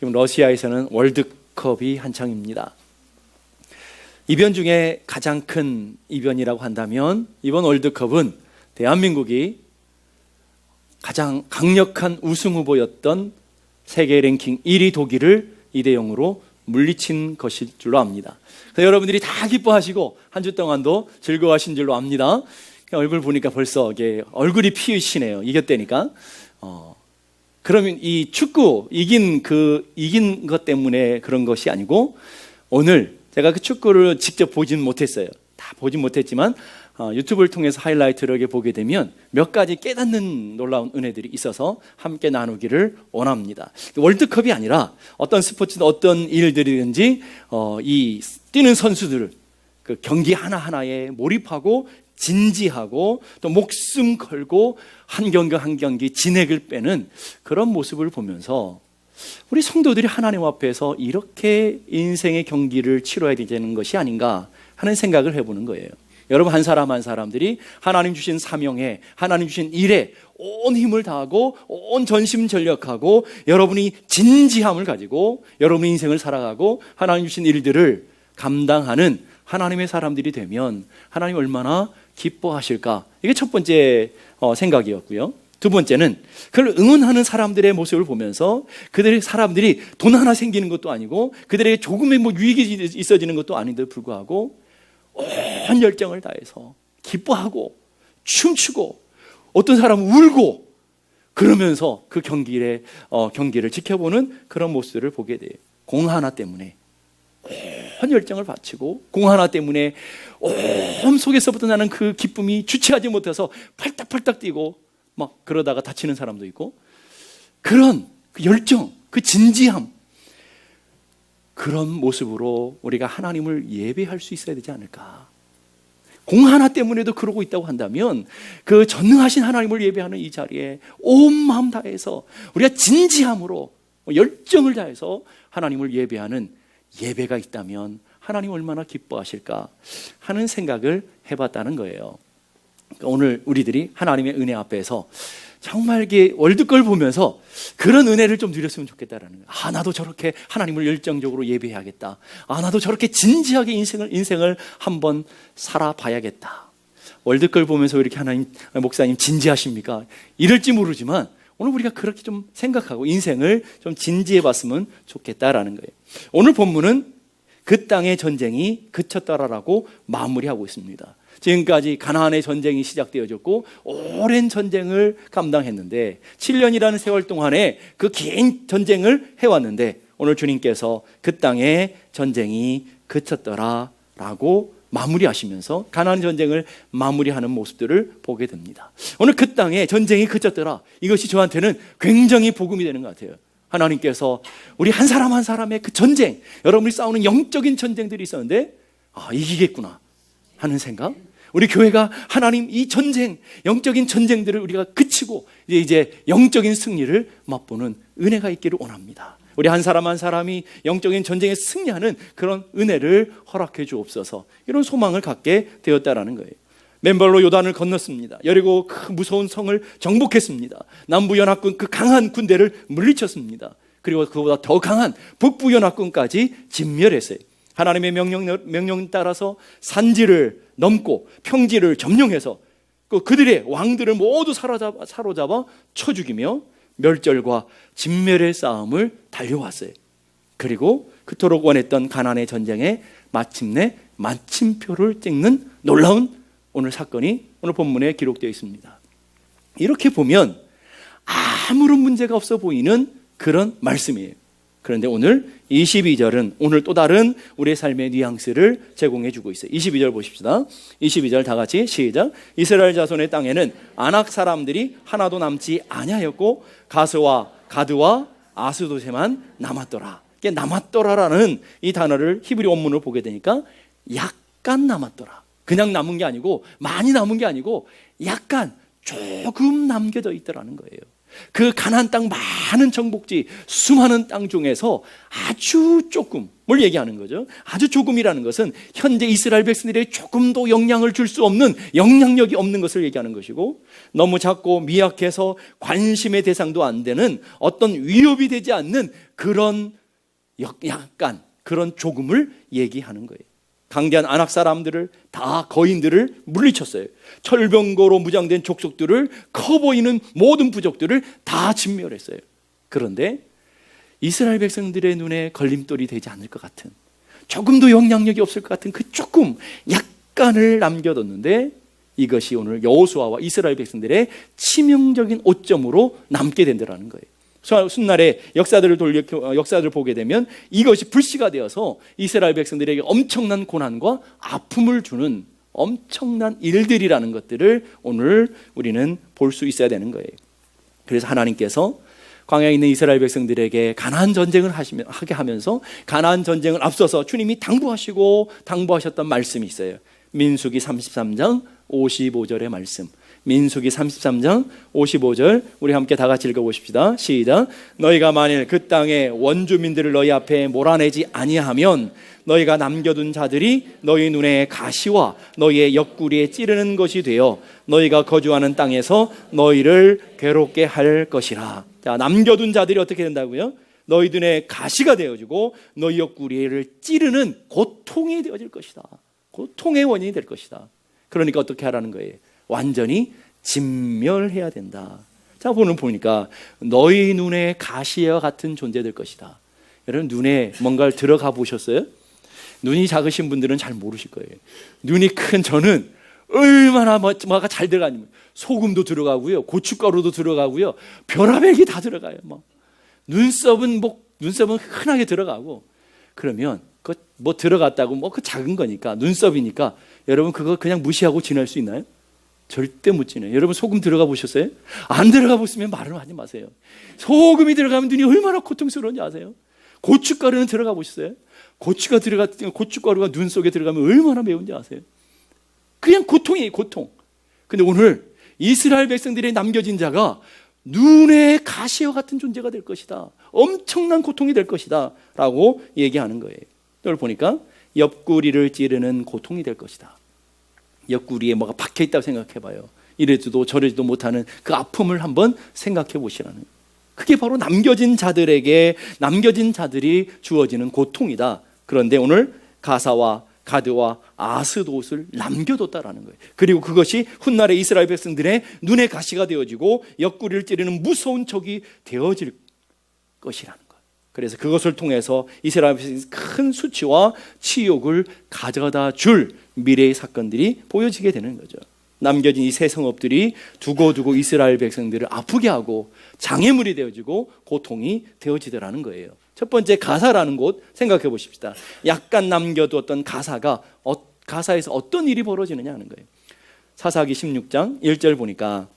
지금 러시아에서는 월드컵이 한창입니다. 이변 중에 가장 큰 이변이라고 한다면 이번 월드컵은 대한민국이 가장 강력한 우승 후보였던 세계 랭킹 1위 독일을 2대0으로 물리친 것일 줄로 압니다. 그래서 여러분들이 다 기뻐하시고 한 주 동안도 즐거워하신 줄로 압니다. 얼굴 보니까 벌써 이게 얼굴이 피으시네요. 이겼다니까. 그러면 이 축구 이긴 것 때문에 그런 것이 아니고, 오늘 제가 그 축구를 직접 보진 못했어요. 다 보진 못했지만 유튜브를 통해서 하이라이트를 이렇게 보게 되면 몇 가지 깨닫는 놀라운 은혜들이 있어서 함께 나누기를 원합니다. 월드컵이 아니라 어떤 스포츠든 어떤 일들이든지 이 뛰는 선수들 그 경기 하나하나에 몰입하고 진지하고 또 목숨 걸고 한 경기 한 경기 진액을 빼는 그런 모습을 보면서 우리 성도들이 하나님 앞에서 이렇게 인생의 경기를 치러야 되는 것이 아닌가 하는 생각을 해보는 거예요. 여러분, 한 사람 한 사람들이 하나님 주신 사명에, 하나님 주신 일에 온 힘을 다하고 온 전심전력하고 여러분이 진지함을 가지고 여러분의 인생을 살아가고 하나님 주신 일들을 감당하는 하나님의 사람들이 되면 하나님 얼마나 기뻐하실까. 이게 첫 번째 생각이었고요. 두 번째는 그걸 응원하는 사람들의 모습을 보면서 그들의 사람들이 돈 하나 생기는 것도 아니고 그들에게 조금의 유익이 있어지는 것도 아닌데도 불구하고 온 열정을 다해서 기뻐하고 춤추고 어떤 사람은 울고 그러면서 그 경기를 지켜보는 그런 모습들을 보게 돼요. 공 하나 때문에 온 열정을 바치고 공 하나 때문에 온 속에서부터 나는 그 기쁨이 주체하지 못해서 팔딱팔딱 뛰고 막 그러다가 다치는 사람도 있고, 그런 그 열정, 그 진지함, 그런 모습으로 우리가 하나님을 예배할 수 있어야 되지 않을까. 공 하나 때문에도 그러고 있다고 한다면 그 전능하신 하나님을 예배하는 이 자리에 온 마음 다해서 우리가 진지함으로 열정을 다해서 하나님을 예배하는 예배가 있다면 하나님 얼마나 기뻐하실까 하는 생각을 해봤다는 거예요. 오늘 우리들이 하나님의 은혜 앞에서 정말 이게 월드컵을 보면서 그런 은혜를 좀 누렸으면 좋겠다라는 거예요. 나도 저렇게 하나님을 열정적으로 예배해야겠다. 나도 저렇게 진지하게 인생을 한번 살아봐야겠다. 월드컵을 보면서 이렇게 하나님, 목사님 진지하십니까? 이럴지 모르지만 오늘 우리가 그렇게 좀 생각하고 인생을 좀 진지해 봤으면 좋겠다라는 거예요. 오늘 본문은 그 땅의 전쟁이 그쳤더라라고 마무리하고 있습니다. 지금까지 가나안의 전쟁이 시작되어졌고 오랜 전쟁을 감당했는데 7년이라는 세월 동안에 그 긴 전쟁을 해왔는데 오늘 주님께서 그 땅의 전쟁이 그쳤더라라고 마무리하시면서 가나안 전쟁을 마무리하는 모습들을 보게 됩니다. 오늘 그 땅의 전쟁이 그쳤더라, 이것이 저한테는 굉장히 복음이 되는 것 같아요. 하나님께서 우리 한 사람 한 사람의 그 전쟁, 여러분이 싸우는 영적인 전쟁들이 있었는데 이기겠구나 하는 생각, 우리 교회가 하나님 이 전쟁, 영적인 전쟁들을 우리가 그치고 이제 영적인 승리를 맛보는 은혜가 있기를 원합니다. 우리 한 사람 한 사람이 영적인 전쟁에 승리하는 그런 은혜를 허락해 주옵소서, 이런 소망을 갖게 되었다라는 거예요. 맨발로 요단을 건넜습니다. 여리고 그 무서운 성을 정복했습니다. 남부연합군 그 강한 군대를 물리쳤습니다. 그리고 그보다 더 강한 북부연합군까지 진멸했어요. 하나님의 명령 따라서 산지를 넘고 평지를 점령해서 그들의 왕들을 모두 사로잡아 쳐 죽이며 멸절과 진멸의 싸움을 달려왔어요. 그리고 그토록 원했던 가나안의 전쟁에 마침내 마침표를 찍는 놀라운 오늘 사건이 오늘 본문에 기록되어 있습니다. 이렇게 보면 아무런 문제가 없어 보이는 그런 말씀이에요. 그런데 오늘 22절은 오늘 또 다른 우리의 삶의 뉘앙스를 제공해 주고 있어요. 22절 보십시다. 22절 다 같이 시작. 이스라엘 자손의 땅에는 아낙 사람들이 하나도 남지 아니하였고 가스와 가드와 아스도세만 남았더라. 남았더라라는 이 단어를 히브리 원문을 보게 되니까 약간 남았더라. 그냥 남은 게 아니고 많이 남은 게 아니고 약간 조금 남겨져 있더라는 거예요. 그 가나안 땅 많은 정복지, 수많은 땅 중에서 아주 조금을 얘기하는 거죠. 아주 조금이라는 것은 현재 이스라엘 백성들에게 조금도 영향을 줄 수 없는, 영향력이 없는 것을 얘기하는 것이고, 너무 작고 미약해서 관심의 대상도 안 되는, 어떤 위협이 되지 않는 그런 약간 그런 조금을 얘기하는 거예요. 강대한 아낙 사람들을, 다 거인들을 물리쳤어요. 철병거로 무장된 족속들을, 커 보이는 모든 부족들을 다 진멸했어요. 그런데 이스라엘 백성들의 눈에 걸림돌이 되지 않을 것 같은, 조금도 영향력이 없을 것 같은 그 조금 약간을 남겨뒀는데, 이것이 오늘 여호수아와 이스라엘 백성들의 치명적인 오점으로 남게 된다는 거예요. 훗날에 역사들을 보게 되면 이것이 불씨가 되어서 이스라엘 백성들에게 엄청난 고난과 아픔을 주는 엄청난 일들이라는 것들을 오늘 우리는 볼 수 있어야 되는 거예요. 그래서 하나님께서 광야에 있는 이스라엘 백성들에게 가나안 전쟁을 하게 하면서 가나안 전쟁을 앞서서 주님이 당부하셨던 말씀이 있어요. 민수기 33장 55절의 말씀. 민수기 33장 55절, 우리 함께 다 같이 읽어보십시다. 시작. 너희가 만일 그 땅의 원주민들을 너희 앞에 몰아내지 아니하면 너희가 남겨둔 자들이 너희 눈에 가시와 너희의 옆구리에 찌르는 것이 되어 너희가 거주하는 땅에서 너희를 괴롭게 할 것이라. 자, 남겨둔 자들이 어떻게 된다고요? 너희 눈에 가시가 되어지고 너희 옆구리를 찌르는 고통이 되어질 것이다. 고통의 원인이 될 것이다. 그러니까 어떻게 하라는 거예요? 완전히 진멸해야 된다. 자, 오늘 보니까 너희 눈에 가시와 같은 존재 될 것이다. 여러분, 눈에 뭔가를 들어가 보셨어요? 눈이 작으신 분들은 잘 모르실 거예요. 눈이 큰 저는 얼마나 뭐가 잘 들어가냐면 소금도 들어가고요, 고춧가루도 들어가고요, 별의별게 다 들어가요. 눈썹은 흔하게 들어가고. 그러면 뭐 들어갔다고 그 작은 거니까, 눈썹이니까 여러분 그거 그냥 무시하고 지낼 수 있나요? 절대 못 지내요. 여러분 소금 들어가 보셨어요? 안 들어가 보시면 말을 하지 마세요. 소금이 들어가면 눈이 얼마나 고통스러운지 아세요? 고춧가루는 들어가 보셨어요? 고춧가루가 눈 속에 들어가면 얼마나 매운지 아세요? 그냥 고통이에요, 고통. 근데 오늘 이스라엘 백성들의 남겨진 자가 눈의 가시와 같은 존재가 될 것이다. 엄청난 고통이 될 것이다 라고 얘기하는 거예요. 이걸 보니까 옆구리를 찌르는 고통이 될 것이다. 옆구리에 뭐가 박혀있다고 생각해봐요. 이래도 저래도 못하는 그 아픔을 한번 생각해 보시라는 거예요. 그게 바로 남겨진 자들이 주어지는 고통이다. 그런데 오늘 가사와 가드와 아스돗을 남겨뒀다라는 거예요. 그리고 그것이 훗날에 이스라엘 백성들의 눈에 가시가 되어지고 옆구리를 찌르는 무서운 적이 되어질 것이라는 거예요. 그래서 그것을 통해서 이스라엘 백성이 큰 수치와 치욕을 가져다 줄 미래의 사건들이 보여지게 되는 거죠. 남겨진 이 세 성읍들이 두고두고 이스라엘 백성들을 아프게 하고 장애물이 되어지고 고통이 되어지더라는 거예요. 첫 번째, 가사라는 곳 생각해 보십시다. 약간 남겨두었던 가사에서 어떤 일이 벌어지느냐 하는 거예요. 사사기 16장 1절 보니까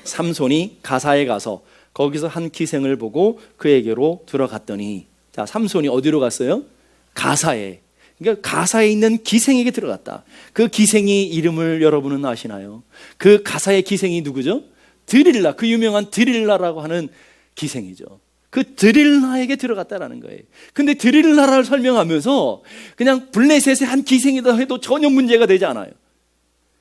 삼손이 가사에 가서 거기서 한 기생을 보고 그에게로 들어갔더니, 자, 삼손이 어디로 갔어요? 가사에. 그러니까 가사에 있는 기생에게 들어갔다. 그 기생이 이름을 여러분은 아시나요? 그 가사의 기생이 누구죠? 드릴라, 그 유명한 드릴라라고 하는 기생이죠. 그 드릴라에게 들어갔다라는 거예요. 근데 드릴라를 설명하면서 그냥 블레셋의 한 기생이다 해도 전혀 문제가 되지 않아요.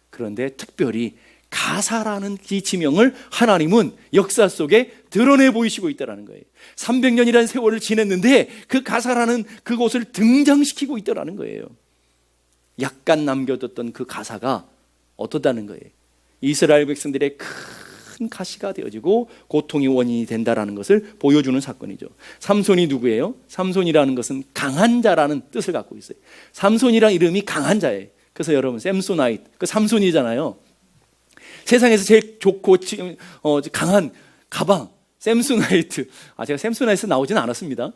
그런데 특별히 가사라는 이 지명을 하나님은 역사 속에 드러내 보이시고 있다는 거예요. 300년이라는 세월을 지냈는데 그 가사라는 그곳을 등장시키고 있다는 거예요. 약간 남겨뒀던 그 가사가 어떻다는 거예요? 이스라엘 백성들의 큰 가시가 되어지고 고통의 원인이 된다는 것을 보여주는 사건이죠. 삼손이 누구예요? 삼손이라는 것은 강한 자라는 뜻을 갖고 있어요. 삼손이라는 이름이 강한 자예요. 그래서 여러분, 샘소나이트, 그 삼손이잖아요. 세상에서 제일 좋고 강한 가방, 샘소나이트. 제가 샘소나이트 나오지는 않았습니다.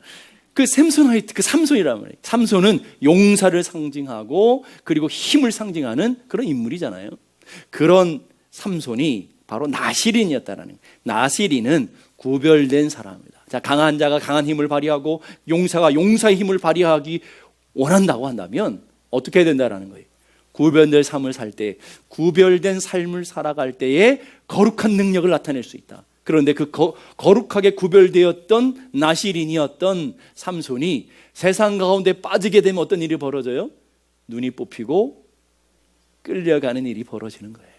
그 샘소나이트, 그 삼손이란 말이에요. 삼손은 용사를 상징하고 그리고 힘을 상징하는 그런 인물이잖아요. 그런 삼손이 바로 나시린이었다는 거예요. 나시린은 구별된 사람입니다. 자, 강한 자가 강한 힘을 발휘하고 용사가 용사의 힘을 발휘하기 원한다고 한다면 어떻게 해야 된다는 거예요? 구별된 삶을 살 때, 구별된 삶을 살아갈 때에 거룩한 능력을 나타낼 수 있다. 그런데 그 거룩하게 구별되었던 나실인이었던 삼손이 세상 가운데 빠지게 되면 어떤 일이 벌어져요? 눈이 뽑히고 끌려가는 일이 벌어지는 거예요.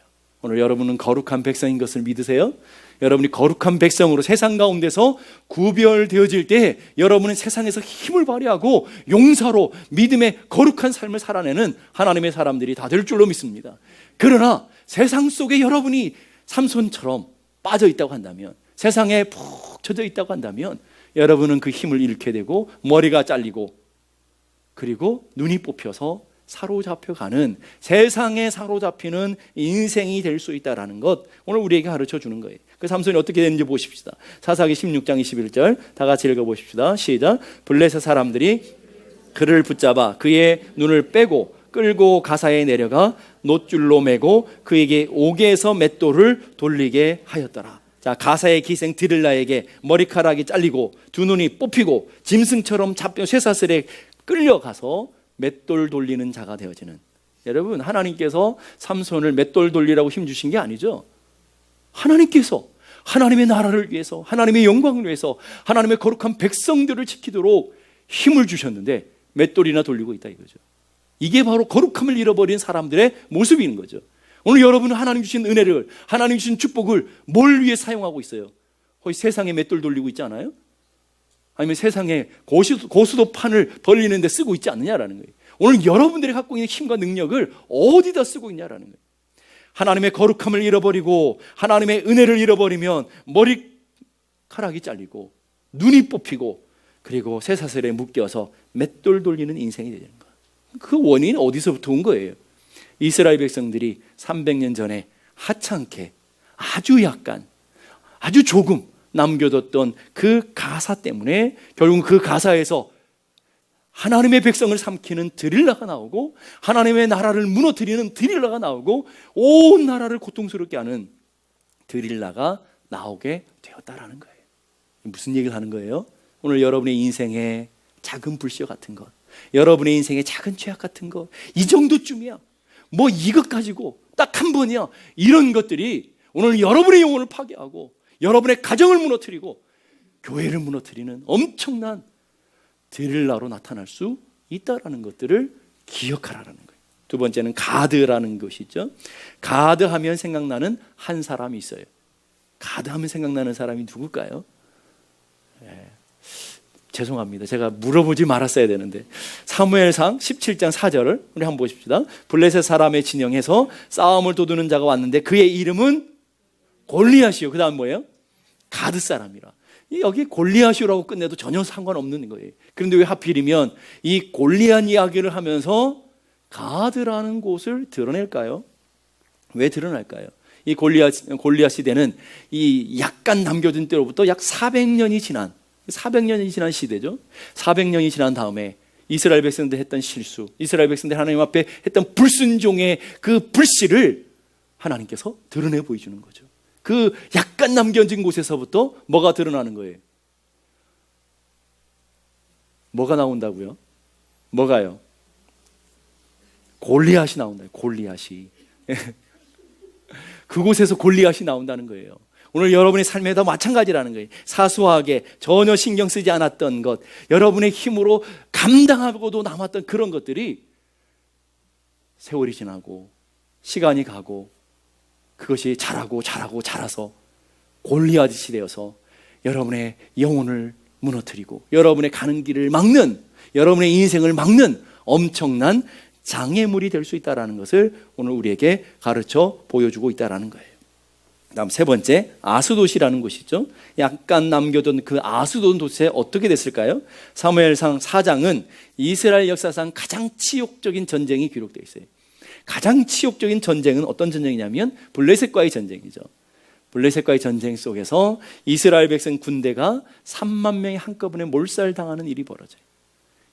오늘 여러분은 거룩한 백성인 것을 믿으세요? 여러분이 거룩한 백성으로 세상 가운데서 구별되어질 때 여러분은 세상에서 힘을 발휘하고 용사로 믿음의 거룩한 삶을 살아내는 하나님의 사람들이 다 될 줄로 믿습니다. 그러나 세상 속에 여러분이 삼손처럼 빠져 있다고 한다면, 세상에 푹 젖어 있다고 한다면 여러분은 그 힘을 잃게 되고 머리가 잘리고 그리고 눈이 뽑혀서 사로잡혀가는, 세상에 사로잡히는 인생이 될 수 있다는 것, 오늘 우리에게 가르쳐 주는 거예요. 그 삼손이 어떻게 되는지 보십시다. 사사기 16장 21절 다 같이 읽어보십시다. 시작. 블레셋 사람들이 그를 붙잡아 그의 눈을 빼고 끌고 가사에 내려가 놋줄로 매고 그에게 옥에서 맷돌을 돌리게 하였더라. 자, 가사의 기생 드릴라에게 머리카락이 잘리고 두 눈이 뽑히고 짐승처럼 잡혀 쇠사슬에 끌려가서 맷돌 돌리는 자가 되어지는, 여러분, 하나님께서 삼손을 맷돌 돌리라고 힘주신 게 아니죠. 하나님께서 하나님의 나라를 위해서, 하나님의 영광을 위해서, 하나님의 거룩한 백성들을 지키도록 힘을 주셨는데 맷돌이나 돌리고 있다 이거죠. 이게 바로 거룩함을 잃어버린 사람들의 모습인 거죠. 오늘 여러분은 하나님 주신 은혜를, 하나님 주신 축복을 뭘 위해 사용하고 있어요? 거의 세상에 맷돌 돌리고 있지 않아요? 아니면 세상에 고수도판을 벌리는 데 쓰고 있지 않느냐라는 거예요. 오늘 여러분들이 갖고 있는 힘과 능력을 어디다 쓰고 있냐라는 거예요. 하나님의 거룩함을 잃어버리고 하나님의 은혜를 잃어버리면 머리카락이 잘리고 눈이 뽑히고 그리고 쇠사슬에 묶여서 맷돌 돌리는 인생이 되는 거예요. 그 원인은 어디서부터 온 거예요? 이스라엘 백성들이 300년 전에 하찮게 아주 약간, 아주 조금 남겨뒀던 그 가사 때문에 결국 그 가사에서 하나님의 백성을 삼키는 드릴라가 나오고 하나님의 나라를 무너뜨리는 드릴라가 나오고 온 나라를 고통스럽게 하는 드릴라가 나오게 되었다라는 거예요. 무슨 얘기를 하는 거예요? 오늘 여러분의 인생에 작은 불씨와 같은 것, 여러분의 인생에 작은 죄악 같은 것, 이 정도쯤이야, 뭐 이것 가지고 딱 한 번이야, 이런 것들이 오늘 여러분의 영혼을 파괴하고 여러분의 가정을 무너뜨리고 교회를 무너뜨리는 엄청난 드릴라로 나타날 수 있다라는 것들을 기억하라는 거예요. 두 번째는 가드라는 것이죠. 가드 하면 생각나는 한 사람이 있어요. 가드 하면 생각나는 사람이 누굴까요? 죄송합니다. 제가 물어보지 말았어야 되는데 사무엘상 17장 4절을 우리 한번 보십시다. 블레셋 사람의 진영에서 싸움을 도두는 자가 왔는데 그의 이름은 골리앗이요. 그 다음 뭐예요? 가드 사람이라. 여기 골리앗이라고 끝내도 전혀 상관없는 거예요. 그런데 왜 하필이면 이 골리앗 이야기를 하면서 가드라는 곳을 드러낼까요? 왜 드러날까요? 이 골리앗 시대는 이 약간 남겨둔 때로부터 약 400년이 지난 시대죠. 400년이 지난 다음에 이스라엘 백성들 했던 실수, 이스라엘 백성들 하나님 앞에 했던 불순종의 그 불씨를 하나님께서 드러내 보여주는 거죠. 그 약간 남겨진 곳에서부터 뭐가 드러나는 거예요? 뭐가 나온다고요? 뭐가요? 골리앗이 나온다요. 골리앗이. 그곳에서 골리앗이 나온다는 거예요. 오늘 여러분의 삶에도 마찬가지라는 거예요. 사소하게 전혀 신경 쓰지 않았던 것, 여러분의 힘으로 감당하고도 남았던 그런 것들이 세월이 지나고 시간이 가고 그것이 자라서 골리앗이 되어서 여러분의 영혼을 무너뜨리고 여러분의 가는 길을 막는, 여러분의 인생을 막는 엄청난 장애물이 될 수 있다는 것을 오늘 우리에게 가르쳐 보여주고 있다는 거예요. 다음 세 번째, 아스돗이라는 곳이죠. 약간 남겨둔 그 아스돗 도시에 어떻게 됐을까요? 사무엘상 4장은 이스라엘 역사상 가장 치욕적인 전쟁이 기록되어 있어요. 가장 치욕적인 전쟁은 어떤 전쟁이냐면 블레셋과의 전쟁이죠. 블레셋과의 전쟁 속에서 이스라엘 백성 군대가 3만 명이 한꺼번에 몰살당하는 일이 벌어져요.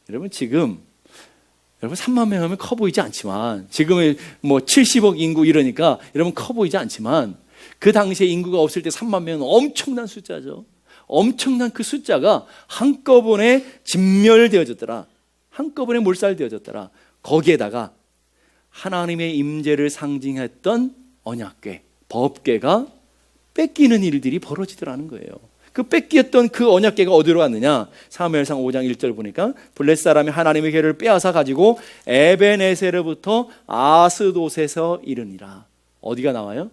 여러분 3만 명 하면 커 보이지 않지만, 지금은 뭐 70억 인구 이러니까 여러분 커 보이지 않지만, 그 당시에 인구가 없을 때 3만 명은 엄청난 숫자죠. 엄청난 그 숫자가 한꺼번에 진멸되어졌더라. 한꺼번에 몰살되어졌더라. 거기에다가 하나님의 임재를 상징했던 언약궤, 법궤가 뺏기는 일들이 벌어지더라는 거예요. 그 뺏겼던 그 언약궤가 어디로 갔느냐? 사무엘상 5장 1절 보니까 블레셋 사람이 하나님의 궤를 빼앗아 가지고 에베네셀로부터 아스돗에서 이르니라. 어디가 나와요?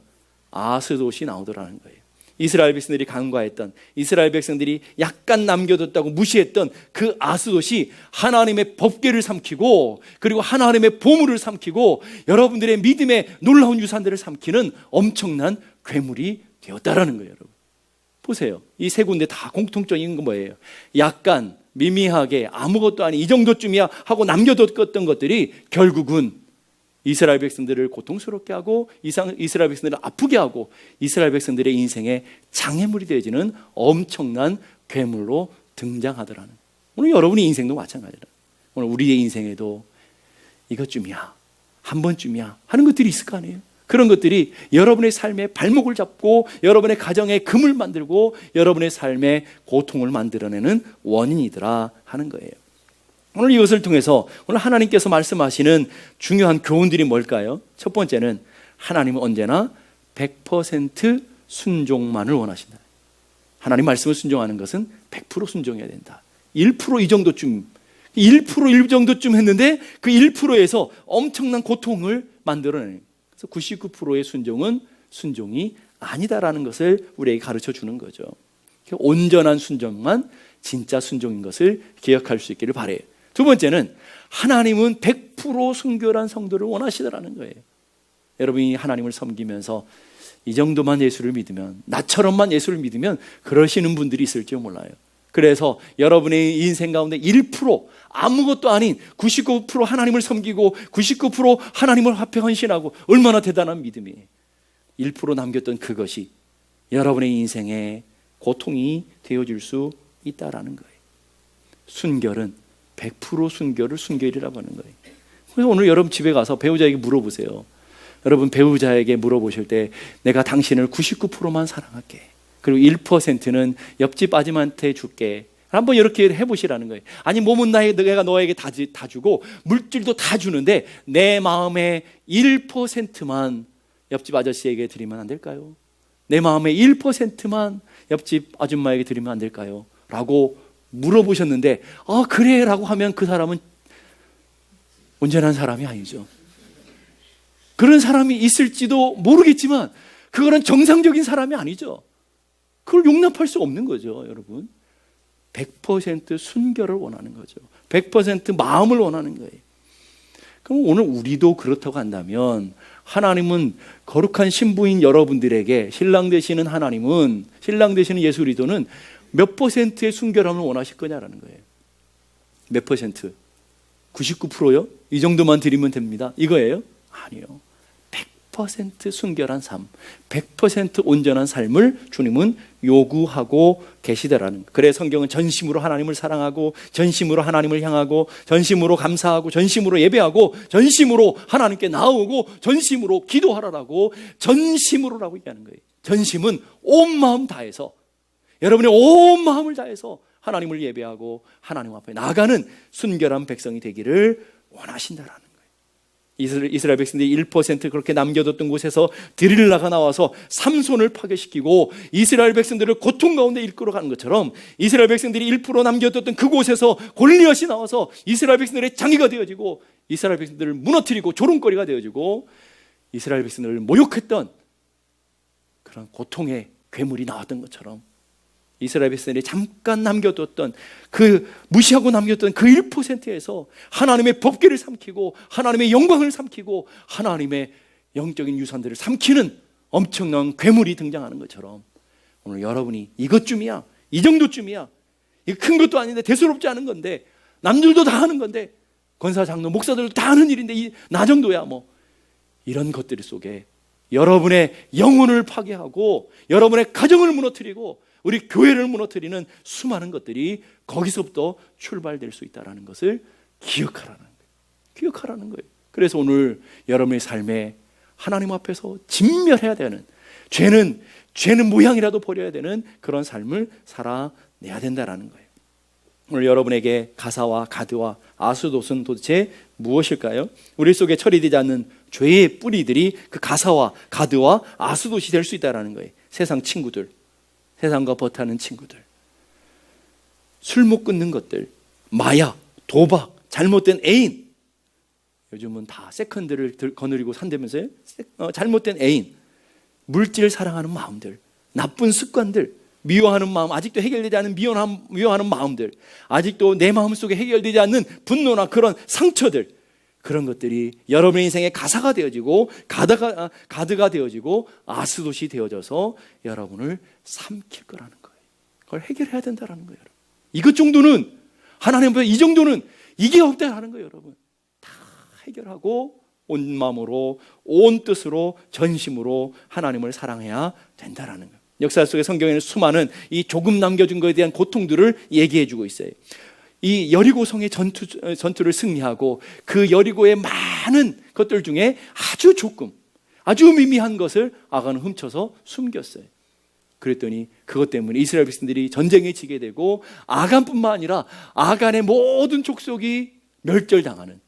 아스돗이 나오더라는 거예요. 이스라엘 백성들이 간과했던, 이스라엘 백성들이 약간 남겨뒀다고 무시했던 그 아스돗이 하나님의 법궤를 삼키고, 그리고 하나님의 보물을 삼키고, 여러분들의 믿음의 놀라운 유산들을 삼키는 엄청난 괴물이 되었다라는 거예요. 여러분 보세요. 이 세 군데 다 공통적인 건 뭐예요? 약간 미미하게 아무것도 아닌 이 정도쯤이야 하고 남겨뒀던 것들이 결국은 이스라엘 백성들을 고통스럽게 하고, 이스라엘 백성들을 아프게 하고, 이스라엘 백성들의 인생에 장애물이 되어지는 엄청난 괴물로 등장하더라는. 오늘 여러분의 인생도 마찬가지다. 오늘 우리의 인생에도 이것쯤이야, 한 번쯤이야 하는 것들이 있을 거 아니에요? 그런 것들이 여러분의 삶의 발목을 잡고, 여러분의 가정에 금을 만들고, 여러분의 삶의 고통을 만들어내는 원인이더라 하는 거예요. 오늘 이것을 통해서 오늘 하나님께서 말씀하시는 중요한 교훈들이 뭘까요? 첫 번째는 하나님은 언제나 100% 순종만을 원하신다. 하나님 말씀을 순종하는 것은 100% 순종해야 된다. 1% 이 정도쯤, 1% 이 정도쯤 했는데 그 1%에서 엄청난 고통을 만들어내는, 그래서 99%의 순종은 순종이 아니다라는 것을 우리에게 가르쳐 주는 거죠. 온전한 순종만 진짜 순종인 것을 기억할 수 있기를 바라요. 두 번째는 하나님은 100% 순결한 성도를 원하시더라는 거예요. 여러분이 하나님을 섬기면서 이 정도만 예수를 믿으면, 나처럼만 예수를 믿으면 그러시는 분들이 있을지 몰라요. 그래서 여러분의 인생 가운데 1%, 아무것도 아닌 99% 하나님을 섬기고 99% 하나님을 화평 헌신하고, 얼마나 대단한 믿음이에요. 1% 남겼던 그것이 여러분의 인생에 고통이 되어질 수 있다라는 거예요. 순결은 100% 순결을 순결이라고 하는 거예요. 그래서 오늘 여러분 집에 가서 배우자에게 물어보세요. 여러분 배우자에게 물어보실 때, 내가 당신을 99%만 사랑할게, 그리고 1%는 옆집 아줌마한테 줄게, 한번 이렇게 해보시라는 거예요. 아니 몸은 내가 너에게 다 주고 물질도 다 주는데 내 마음의 1%만 옆집 아저씨에게 드리면 안 될까요? 내 마음의 1%만 옆집 아줌마에게 드리면 안 될까요? 라고 물어보셨는데, 그래 라고 하면 그 사람은 온전한 사람이 아니죠. 그런 사람이 있을지도 모르겠지만 그거는 정상적인 사람이 아니죠. 그걸 용납할 수 없는 거죠. 여러분 100% 순결을 원하는 거죠. 100% 마음을 원하는 거예요. 그럼 오늘 우리도 그렇다고 한다면, 하나님은 거룩한 신부인 여러분들에게, 신랑 되시는 하나님은, 신랑 되시는 예수 그리스도는 몇 %의 순결함을 원하실 거냐라는 거예요. 몇 %? 99%요? 이 정도만 드리면 됩니다, 이거예요? 아니요. 100% 순결한 삶, 100% 온전한 삶을 주님은 요구하고 계시더라는. 그래 성경은 전심으로 하나님을 사랑하고, 전심으로 하나님을 향하고, 전심으로 감사하고, 전심으로 예배하고, 전심으로 하나님께 나오고, 전심으로 기도하라라고, 전심으로라고 얘기하는 거예요. 전심은 온 마음 다해서, 여러분의 온 마음을 다해서 하나님을 예배하고 하나님 앞에 나아가는 순결한 백성이 되기를 원하신다라는 거예요. 이스라엘 백성들이 1% 그렇게 남겨뒀던 곳에서 드릴라가 나와서 삼손을 파괴시키고 이스라엘 백성들을 고통 가운데 이끌어가는 것처럼, 이스라엘 백성들이 1% 남겨뒀던 그곳에서 골리앗이 나와서 이스라엘 백성들의 장애가 되어지고, 이스라엘 백성들을 무너뜨리고 조롱거리가 되어지고, 이스라엘 백성들을 모욕했던 그런 고통의 괴물이 나왔던 것처럼, 이스라엘 백성들이 잠깐 남겨뒀던, 그 무시하고 남겼던 그 1%에서 하나님의 법궤를 삼키고, 하나님의 영광을 삼키고, 하나님의 영적인 유산들을 삼키는 엄청난 괴물이 등장하는 것처럼, 오늘 여러분이 이것쯤이야, 이 정도쯤이야, 이거 큰 것도 아닌데, 대수롭지 않은 건데, 남들도 다 하는 건데, 권사 장로 목사들도 다 하는 일인데 나 정도야, 뭐 이런 것들 속에 여러분의 영혼을 파괴하고, 여러분의 가정을 무너뜨리고, 우리 교회를 무너뜨리는 수많은 것들이 거기서부터 출발될 수 있다는 것을 기억하라는 거예요. 기억하라는 거예요. 그래서 오늘 여러분의 삶에 하나님 앞에서 진멸해야 되는, 죄는 모양이라도 버려야 되는 그런 삶을 살아내야 된다는 거예요. 오늘 여러분에게 가사와 가드와 아스돗은 도대체 무엇일까요? 우리 속에 처리되지 않는 죄의 뿌리들이 그 가사와 가드와 아스돗이 될 수 있다는 거예요. 세상 친구들, 세상과 버타는 친구들, 술 못 끊는 것들, 마약, 도박, 잘못된 애인, 요즘은 다 세컨드를 거느리고 산다면서요? 잘못된 애인, 물질 사랑하는 마음들, 나쁜 습관들, 미워하는 마음, 아직도 해결되지 않은 미워하는 마음들, 아직도 내 마음속에 해결되지 않는 분노나 그런 상처들, 그런 것들이 여러분의 인생의 가사가 되어지고 가드가 되어지고 아스돗이 되어져서 여러분을 삼킬 거라는 거예요. 그걸 해결해야 된다는 거예요. 이것 정도는 하나님보다 이 정도는 이게 없다라는 거예요. 여러분 다 해결하고 온 마음으로 온 뜻으로 전심으로 하나님을 사랑해야 된다라는 거예요. 역사 속의 성경에는 수많은 이 조금 남겨준 것에 대한 고통들을 얘기해 주고 있어요. 이 여리고성의 전투를 승리하고 그 여리고의 많은 것들 중에 아주 조금, 아주 미미한 것을 아간은 훔쳐서 숨겼어요. 그랬더니 그것 때문에 이스라엘 백성들이 전쟁에 지게 되고 아간뿐만 아니라 아간의 모든 족속이 멸절당하는,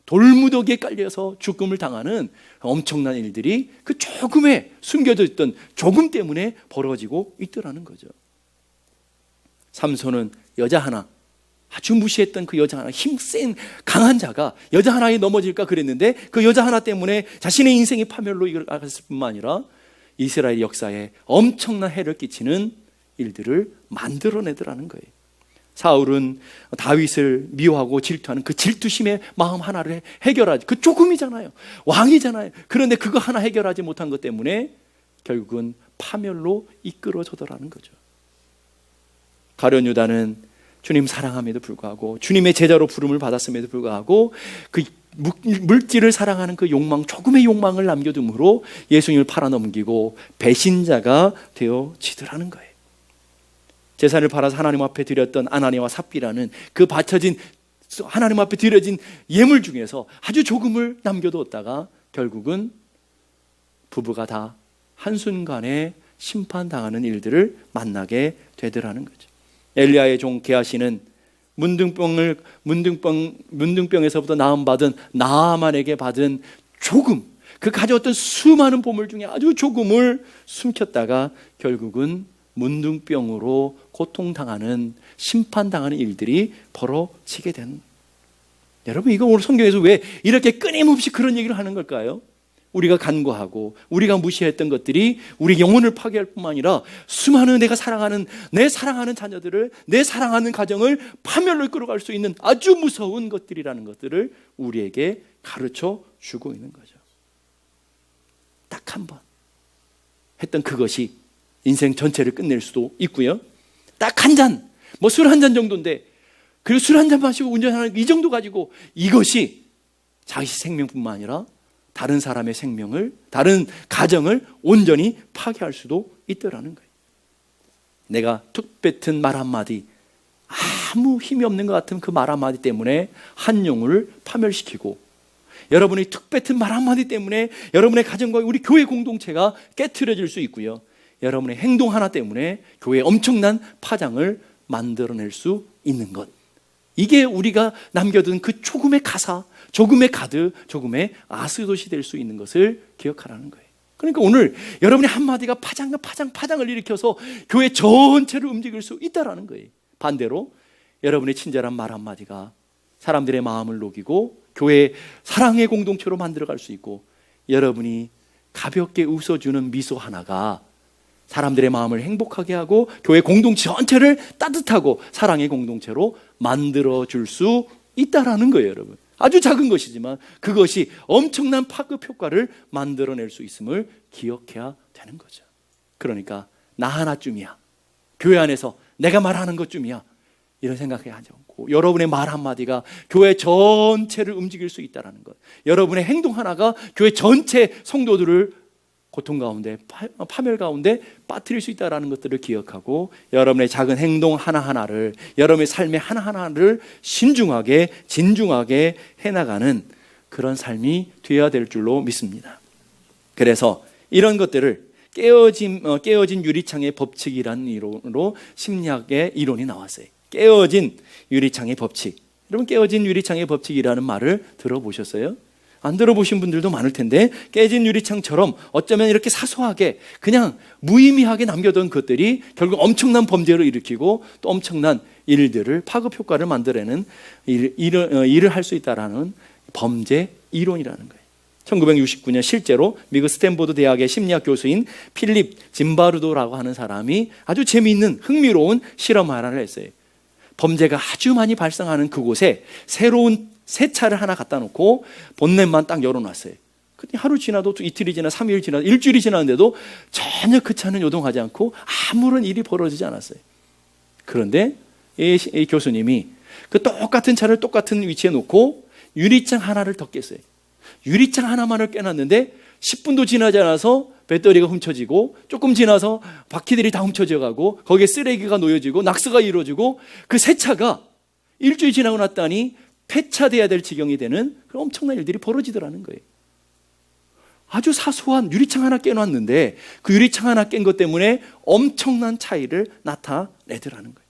돌무더기에 깔려서 죽음을 당하는 엄청난 일들이 그 조금에 숨겨져 있던 조금 때문에 벌어지고 있더라는 거죠. 삼손은 여자 하나, 아주 무시했던 그 여자 하나, 힘센 강한 자가 여자 하나에 넘어질까 그랬는데 그 여자 하나 때문에 자신의 인생이 파멸로 이끌어갔을 뿐만 아니라 이스라엘 역사에 엄청난 해를 끼치는 일들을 만들어내더라는 거예요. 사울은 다윗을 미워하고 질투하는 그 질투심의 마음 하나를 해결하지, 그 조금이잖아요, 왕이잖아요. 그런데 그거 하나 해결하지 못한 것 때문에 결국은 파멸로 이끌어져더라는 거죠. 가룟 유다는 주님 사랑함에도 불구하고 주님의 제자로 부름을 받았음에도 불구하고 그 물질을 사랑하는 그 욕망, 조금의 욕망을 남겨둠으로 예수님을 팔아넘기고 배신자가 되어지더라는 거예요. 제사를 팔아서 하나님 앞에 드렸던 아나니와 삽비라는 그 바쳐진 하나님 앞에 드려진 예물 중에서 아주 조금을 남겨두었다가 결국은 부부가 다 한순간에 심판당하는 일들을 만나게 되더라는 거죠. 엘리야의 종 게하시는 문둥병에서부터 나음받은 나아만에게 받은 조금, 그 가져왔던 수많은 보물 중에 아주 조금을 숨겼다가 결국은 문둥병으로 고통당하는, 심판당하는 일들이 벌어지게 된. 여러분, 이거 오늘 성경에서 왜 이렇게 끊임없이 그런 얘기를 하는 걸까요? 우리가 간과하고 우리가 무시했던 것들이 우리 영혼을 파괴할 뿐만 아니라 수많은 내가 사랑하는, 내 사랑하는 자녀들을, 내 사랑하는 가정을 파멸로 이끌어갈 수 있는 아주 무서운 것들이라는 것들을 우리에게 가르쳐 주고 있는 거죠. 딱 한 번 했던 그것이 인생 전체를 끝낼 수도 있고요. 딱 한 잔, 뭐 술 한 잔 정도인데, 그리고 술 한 잔 마시고 운전하는 이 정도 가지고 이것이 자기 생명뿐만 아니라 다른 사람의 생명을, 다른 가정을 온전히 파괴할 수도 있더라는 거예요. 내가 툭 뱉은 말 한마디, 아무 힘이 없는 것 같은 그 말 한마디 때문에 한 영혼을 파멸시키고, 여러분이 툭 뱉은 말 한마디 때문에 여러분의 가정과 우리 교회 공동체가 깨트려질 수 있고요, 여러분의 행동 하나 때문에 교회에 엄청난 파장을 만들어낼 수 있는 것, 이게 우리가 남겨둔 그 조금의 가사, 조금의 가드, 조금의 아스돗이 될 수 있는 것을 기억하라는 거예요. 그러니까 오늘 여러분의 한마디가 파장을 일으켜서 교회 전체를 움직일 수 있다는 거예요. 반대로 여러분의 친절한 말 한마디가 사람들의 마음을 녹이고 교회 사랑의 공동체로 만들어갈 수 있고, 여러분이 가볍게 웃어주는 미소 하나가 사람들의 마음을 행복하게 하고 교회 공동체 전체를 따뜻하고 사랑의 공동체로 만들어줄 수 있다는 거예요. 여러분, 아주 작은 것이지만 그것이 엄청난 파급 효과를 만들어낼 수 있음을 기억해야 되는 거죠. 그러니까 나 하나쯤이야, 교회 안에서 내가 말하는 것쯤이야, 이런 생각해야 하지 않고 여러분의 말 한마디가 교회 전체를 움직일 수 있다는 것, 여러분의 행동 하나가 교회 전체 성도들을 고통 가운데, 파멸 가운데 빠뜨릴 수 있다는 것들을 기억하고 여러분의 작은 행동 하나하나를, 여러분의 삶의 하나하나를 신중하게 진중하게 해나가는 그런 삶이 되어야 될 줄로 믿습니다. 그래서 이런 것들을 깨어진 유리창의 법칙이라는 이론으로 심리학의 이론이 나왔어요. 깨어진 유리창의 법칙. 여러분, 깨어진 유리창의 법칙이라는 말을 들어보셨어요? 안 들어보신 분들도 많을 텐데, 깨진 유리창처럼 어쩌면 이렇게 사소하게 그냥 무의미하게 남겨둔 것들이 결국 엄청난 범죄를 일으키고 또 엄청난 일들을, 파급 효과를 만들어내는 일을 할 수 있다는 범죄 이론이라는 거예요. 1969년 실제로 미국 스탠포드 대학의 심리학 교수인 필립 짐바르도라고 하는 사람이 아주 재미있는 흥미로운 실험 하나를 했어요. 범죄가 아주 많이 발생하는 그곳에 새로운 세차를 하나 갖다 놓고 본넷만 딱 열어놨어요. 근데 하루 지나도 이틀이 지나 3일 지나 일주일이 지났는데도 전혀 그 차는 요동하지 않고 아무런 일이 벌어지지 않았어요. 그런데 이 교수님이 그 똑같은 차를 똑같은 위치에 놓고 유리창 하나를 더 깼어요. 유리창 하나만을 깨놨는데 10분도 지나지 않아서 배터리가 훔쳐지고 조금 지나서 바퀴들이 다 훔쳐져 가고 거기에 쓰레기가 놓여지고 낙서가 이루어지고 그 새 차가 일주일 지나고 났더니 폐차돼야 될 지경이 되는 그런 엄청난 일들이 벌어지더라는 거예요. 아주 사소한 유리창 하나 깨놨는데 그 유리창 하나 깬 것 때문에 엄청난 차이를 나타내더라는 거예요.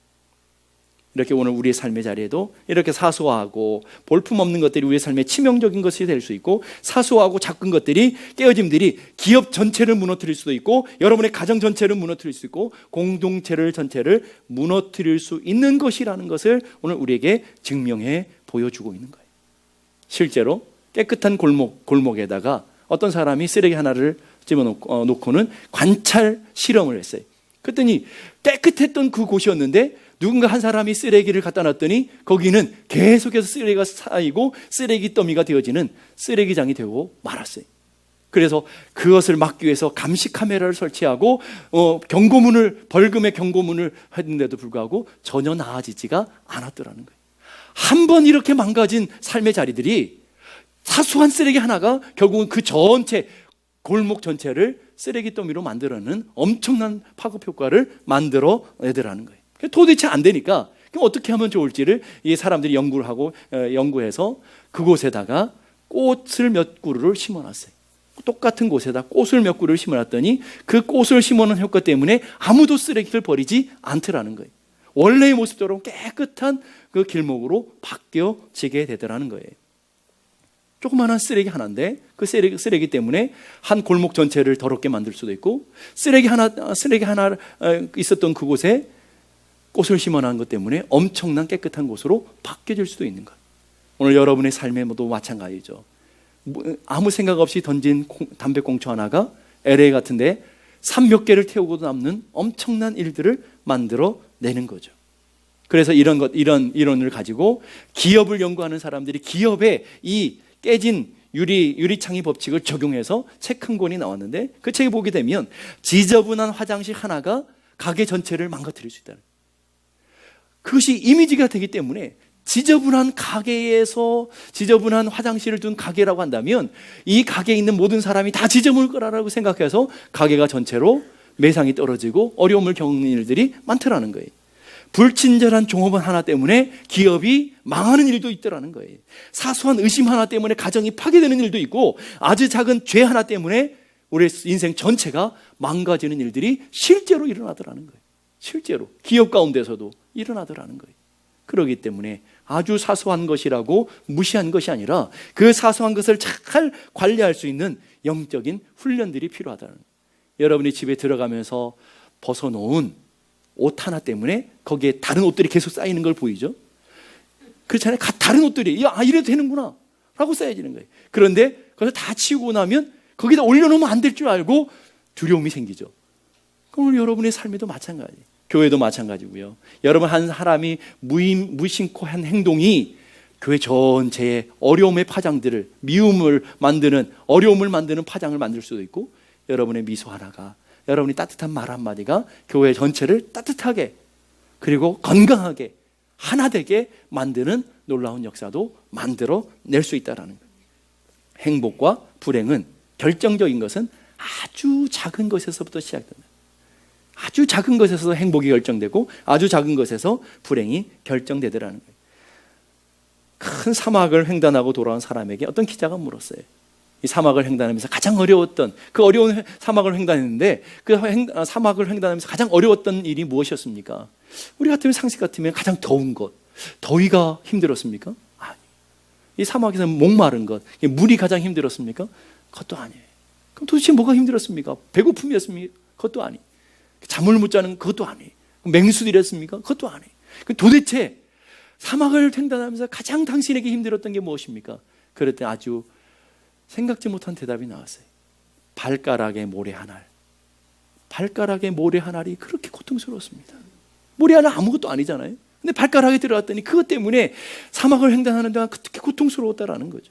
이렇게 오늘 우리의 삶의 자리에도 이렇게 사소하고 볼품없는 것들이 우리의 삶에 치명적인 것이 될 수 있고, 사소하고 작은 것들이, 깨어짐들이 기업 전체를 무너뜨릴 수도 있고, 여러분의 가정 전체를 무너뜨릴 수 있고, 공동체를 전체를 무너뜨릴 수 있는 것이라는 것을 오늘 우리에게 증명해 보여주고 있는 거예요. 실제로 깨끗한 골목에다가 어떤 사람이 쓰레기 하나를 집어놓고는 관찰 실험을 했어요. 그랬더니 깨끗했던 그 곳이었는데 누군가 한 사람이 쓰레기를 갖다 놨더니 거기는 계속해서 쓰레기가 쌓이고 쓰레기 더미가 되어지는 쓰레기장이 되고 말았어요. 그래서 그것을 막기 위해서 감시 카메라를 설치하고 벌금의 경고문을 했는데도 불구하고 전혀 나아지지가 않았더라는 거예요. 한 번 이렇게 망가진 삶의 자리들이 사소한 쓰레기 하나가 결국은 그 전체 골목 전체를 쓰레기 더미로 만들어내는 엄청난 파급 효과를 만들어내더라는 거예요. 도대체 안 되니까 그럼 어떻게 하면 좋을지를 이 사람들이 연구해서 그곳에다가 꽃을 몇 그루를 심어놨어요. 똑같은 곳에다 꽃을 몇 그루를 심어놨더니 그 꽃을 심어놓은 효과 때문에 아무도 쓰레기를 버리지 않더라는 거예요. 원래의 모습대로 깨끗한 그 길목으로 바뀌어지게 되더라는 거예요. 조그마한 쓰레기 하나인데 그 쓰레기 때문에 한 골목 전체를 더럽게 만들 수도 있고, 쓰레기 하나 있었던 그곳에 꽃을 심어놓은 것 때문에 엄청난 깨끗한 곳으로 바뀌어질 수도 있는 거예요. 오늘 여러분의 삶에도 마찬가지죠. 아무 생각 없이 던진 담배꽁초 하나가 LA 같은데 산 몇 개를 태우고도 남는 엄청난 일들을 만들어내는 거죠. 그래서 이런 이론을 가지고 기업을 연구하는 사람들이 기업에 이 깨진 유리창의 법칙을 적용해서 책 한 권이 나왔는데, 그 책에 보게 되면 지저분한 화장실 하나가 가게 전체를 망가뜨릴 수 있다는, 그것이 이미지가 되기 때문에 지저분한 가게에서 지저분한 화장실을 둔 가게라고 한다면 이 가게에 있는 모든 사람이 다 지저분할 거라고 생각해서 가게가 전체로 매상이 떨어지고 어려움을 겪는 일들이 많더라는 거예요. 불친절한 종업원 하나 때문에 기업이 망하는 일도 있더라는 거예요. 사소한 의심 하나 때문에 가정이 파괴되는 일도 있고, 아주 작은 죄 하나 때문에 우리 인생 전체가 망가지는 일들이 실제로 일어나더라는 거예요. 실제로 기업 가운데서도 일어나더라는 거예요. 그렇기 때문에 아주 사소한 것이라고 무시한 것이 아니라 그 사소한 것을 잘 관리할 수 있는 영적인 훈련들이 필요하다는 거예요. 여러분이 집에 들어가면서 벗어놓은 옷 하나 때문에 거기에 다른 옷들이 계속 쌓이는 걸 보이죠? 그렇잖아요. 다른 옷들이 이래도 되는구나 라고 쌓여지는 거예요. 그런데 그걸 다 치우고 나면 거기다 올려놓으면 안 될 줄 알고 두려움이 생기죠. 그럼 여러분의 삶에도 마찬가지예요. 교회도 마찬가지고요. 여러분 한 사람이 무심코 한 행동이 교회 전체의 어려움의 파장들을, 미움을 만드는, 어려움을 만드는 파장을 만들 수도 있고, 여러분의 미소 하나가, 여러분이 따뜻한 말 한마디가 교회 전체를 따뜻하게 그리고 건강하게 하나 되게 만드는 놀라운 역사도 만들어낼 수 있다는 거예요. 행복과 불행은, 결정적인 것은 아주 작은 것에서부터 시작된다. 아주 작은 것에서 행복이 결정되고 아주 작은 것에서 불행이 결정되더라는 거예요. 큰 사막을 횡단하고 돌아온 사람에게 어떤 기자가 물었어요. 이 사막을 횡단하면서 가장 어려웠던, 그 어려운 사막을 횡단했는데 그 사막을 횡단하면서 가장 어려웠던 일이 무엇이었습니까? 우리 같으면 상식 같으면 가장 더운 것, 더위가 힘들었습니까? 아니. 이 사막에서 목마른 것, 물이 가장 힘들었습니까? 그것도 아니에요. 그럼 도대체 뭐가 힘들었습니까? 배고픔이었습니까? 그것도 아니에요. 잠을 못 자는 그것도 아니에요. 맹수들이었습니까? 그것도 아니에요. 도대체 사막을 횡단하면서 가장 당신에게 힘들었던 게 무엇입니까? 그랬더니 아주 생각지 못한 대답이 나왔어요. 발가락의 모래 한 알. 발가락의 모래 한 알이 그렇게 고통스러웠습니다. 모래 한 알 아무것도 아니잖아요. 근데 발가락에 들어갔더니 그것 때문에 사막을 횡단하는 동안 그렇게 고통스러웠다라는 거죠.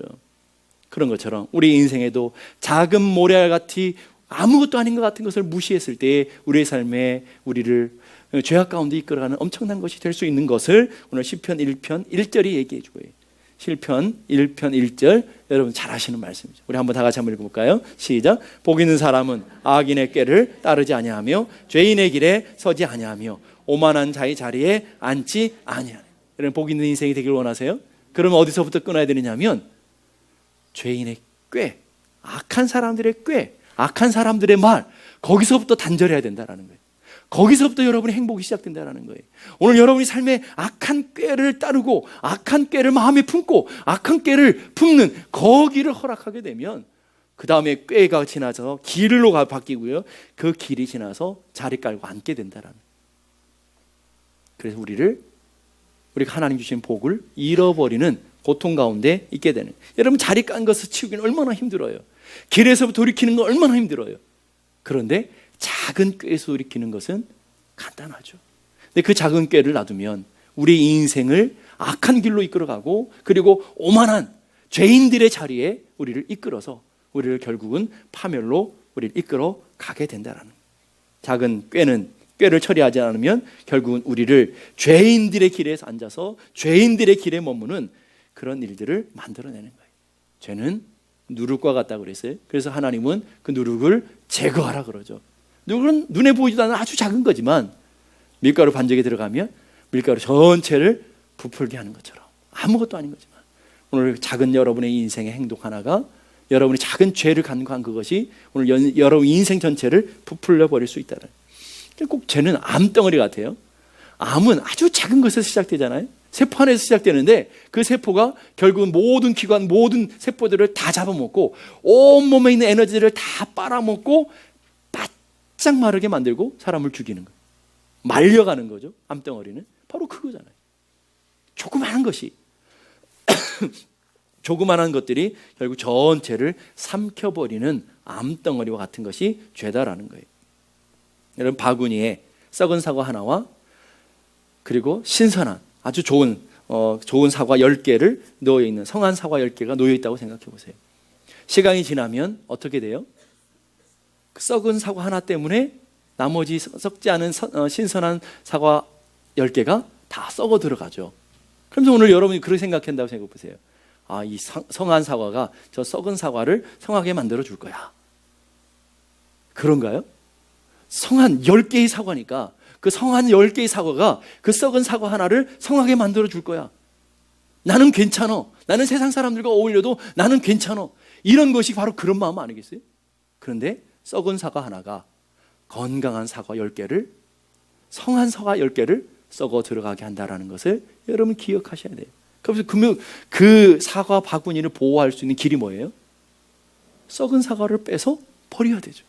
그런 것처럼 우리 인생에도 작은 모래알같이 아무것도 아닌 것 같은 것을 무시했을 때 우리의 삶에 우리를 죄악 가운데 이끌어가는 엄청난 것이 될 수 있는 것을 오늘 시편 1편 1절이 얘기해 주고요. 시편 1편 1절 여러분 잘 아시는 말씀이죠. 우리 한번 다 같이 한번 읽어볼까요? 시작. 복 있는 사람은 악인의 꾀를 따르지 아니하며 죄인의 길에 서지 아니하며 오만한 자의 자리에 앉지 아니하네. 여러분 복 있는 인생이 되길 원하세요? 그러면 어디서부터 끊어야 되느냐면 죄인의 꾀, 악한 사람들의 꾀, 악한 사람들의 말, 거기서부터 단절해야 된다는 거예요. 거기서부터 여러분의 행복이 시작된다는 거예요. 오늘 여러분이 삶에 악한 꾀를 따르고 악한 꾀를 마음에 품고 악한 꾀를 품는 거기를 허락하게 되면 그 다음에 꾀가 지나서 길로 바뀌고요. 그 길이 지나서 자리 깔고 앉게 된다는 거예요. 그래서 우리가 하나님 주신 복을 잃어버리는 고통 가운데 있게 되는. 여러분 자리 깐 것을 치우기는 얼마나 힘들어요. 길에서부터 돌이키는 건 얼마나 힘들어요. 그런데 작은 꾀에서 돌이키는 것은 간단하죠. 근데 그 작은 꾀를 놔두면 우리 인생을 악한 길로 이끌어가고 그리고 오만한 죄인들의 자리에 우리를 이끌어서 우리를 결국은 파멸로 우리를 이끌어 가게 된다는. 작은 꾀를 처리하지 않으면 결국은 우리를 죄인들의 길에 앉아서 죄인들의 길에 머무는 그런 일들을 만들어내는 거예요. 죄는 누룩과 같다고 그랬어요. 그래서 하나님은 그 누룩을 제거하라 그러죠. 누룩은 눈에 보이지도 않는 아주 작은 거지만 밀가루 반죽에 들어가면 밀가루 전체를 부풀게 하는 것처럼 아무것도 아닌 거지만 오늘 작은 여러분의 인생의 행동 하나가 여러분이 작은 죄를 간과한 그것이 오늘 여러분 인생 전체를 부풀려 버릴 수 있다는. 꼭 죄는 암덩어리 같아요. 암은 아주 작은 것에서 시작되잖아요. 세포 안에서 시작되는데 그 세포가 결국은 모든 기관, 모든 세포들을 다 잡아먹고 온몸에 있는 에너지를 다 빨아먹고 바짝 마르게 만들고 사람을 죽이는 거예요. 말려가는 거죠. 암덩어리는 바로 그거잖아요. 조그마한 것이 조그마한 것들이 결국 전체를 삼켜버리는 암덩어리와 같은 것이 죄다라는 거예요. 여러분 바구니에 썩은 사과 하나와 그리고 신선한 아주 좋은 사과 10개를 놓여있는 성한 사과 10개가 놓여있다고 생각해 보세요. 시간이 지나면 어떻게 돼요? 그 썩은 사과 하나 때문에 나머지 썩지 않은 신선한 사과 10개가 다 썩어 들어가죠. 그러면서 오늘 여러분이 그렇게 생각한다고 생각해 보세요. 아, 이 성한 사과가 저 썩은 사과를 성하게 만들어 줄 거야. 그런가요? 성한 10개의 사과니까 그 성한 10개의 사과가 그 썩은 사과 하나를 성하게 만들어 줄 거야. 나는 괜찮아. 나는 세상 사람들과 어울려도 나는 괜찮아. 이런 것이 바로 그런 마음 아니겠어요? 그런데 썩은 사과 하나가 건강한 사과 10개를 성한 사과 10개를 썩어 들어가게 한다는 것을 여러분 기억하셔야 돼요. 그래서 그 사과 바구니를 보호할 수 있는 길이 뭐예요? 썩은 사과를 빼서 버려야 되죠.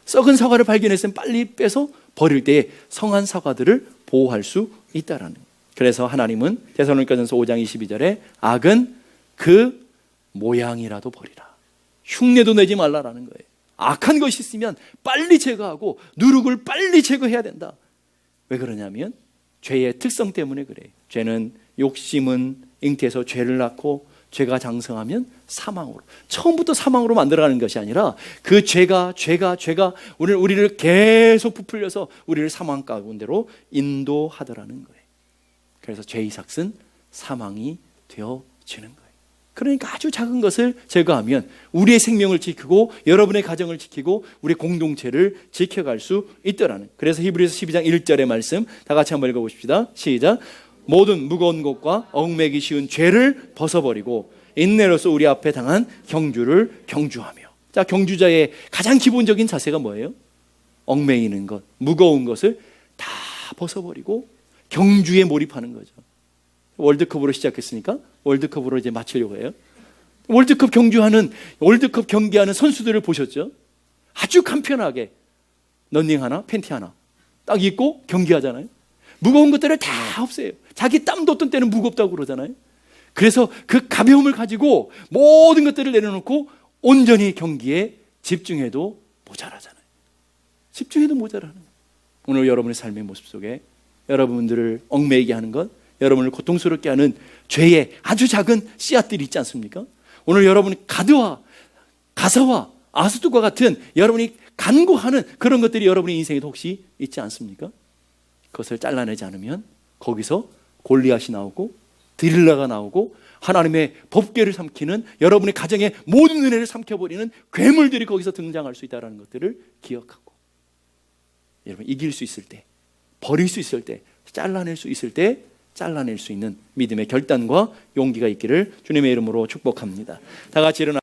썩은 사과를 발견했으면 빨리 빼서 버릴 때 성한 사과들을 보호할 수 있다라는 거예요. 그래서 하나님은 데살로니가전서 5장 22절에 악은 그 모양이라도 버리라. 흉내도 내지 말라라는 거예요. 악한 것이 있으면 빨리 제거하고 누룩을 빨리 제거해야 된다. 왜 그러냐면 죄의 특성 때문에 그래요. 죄는 욕심은 잉태해서 죄를 낳고 죄가 장성하면 사망으로, 처음부터 사망으로 만들어가는 것이 아니라 그 죄가 우리를 계속 부풀려서 우리를 사망 가운데로 인도하더라는 거예요. 그래서 죄의 삭은 사망이 되어지는 거예요. 그러니까 아주 작은 것을 제거하면 우리의 생명을 지키고 여러분의 가정을 지키고 우리 공동체를 지켜갈 수 있더라는. 그래서 히브리서 12장 1절의 말씀 다 같이 한번 읽어보십시다. 시작. 모든 무거운 것과 얽매기 쉬운 죄를 벗어버리고 인내로서 우리 앞에 당한 경주를 경주하며. 자, 경주자의 가장 기본적인 자세가 뭐예요? 얽매이는 것, 무거운 것을 다 벗어버리고 경주에 몰입하는 거죠. 월드컵으로 시작했으니까 월드컵으로 이제 마치려고 해요. 월드컵 경기하는 선수들을 보셨죠? 아주 간편하게 런닝 하나, 팬티 하나 딱 입고 경기하잖아요. 무거운 것들을 다 없애요. 자기 땀도 어떤 때는 무겁다고 그러잖아요. 그래서 그 가벼움을 가지고 모든 것들을 내려놓고 온전히 경기에 집중해도 모자라잖아요. 집중해도 모자라는 거예요. 오늘 여러분의 삶의 모습 속에 여러분들을 얽매이게 하는 것, 여러분을 고통스럽게 하는 죄의 아주 작은 씨앗들이 있지 않습니까? 오늘 여러분이 가사와 아스돗과 같은 여러분이 간구하는 그런 것들이 여러분의 인생에도 혹시 있지 않습니까? 그것을 잘라내지 않으면 거기서 골리앗이 나오고 드릴라가 나오고 하나님의 법궤를 삼키는, 여러분의 가정의 모든 은혜를 삼켜버리는 괴물들이 거기서 등장할 수 있다는 것들을 기억하고, 여러분 이길 수 있을 때, 버릴 수 있을 때, 잘라낼 수 있을 때 잘라낼 수 있는 믿음의 결단과 용기가 있기를 주님의 이름으로 축복합니다. 다 같이 일어나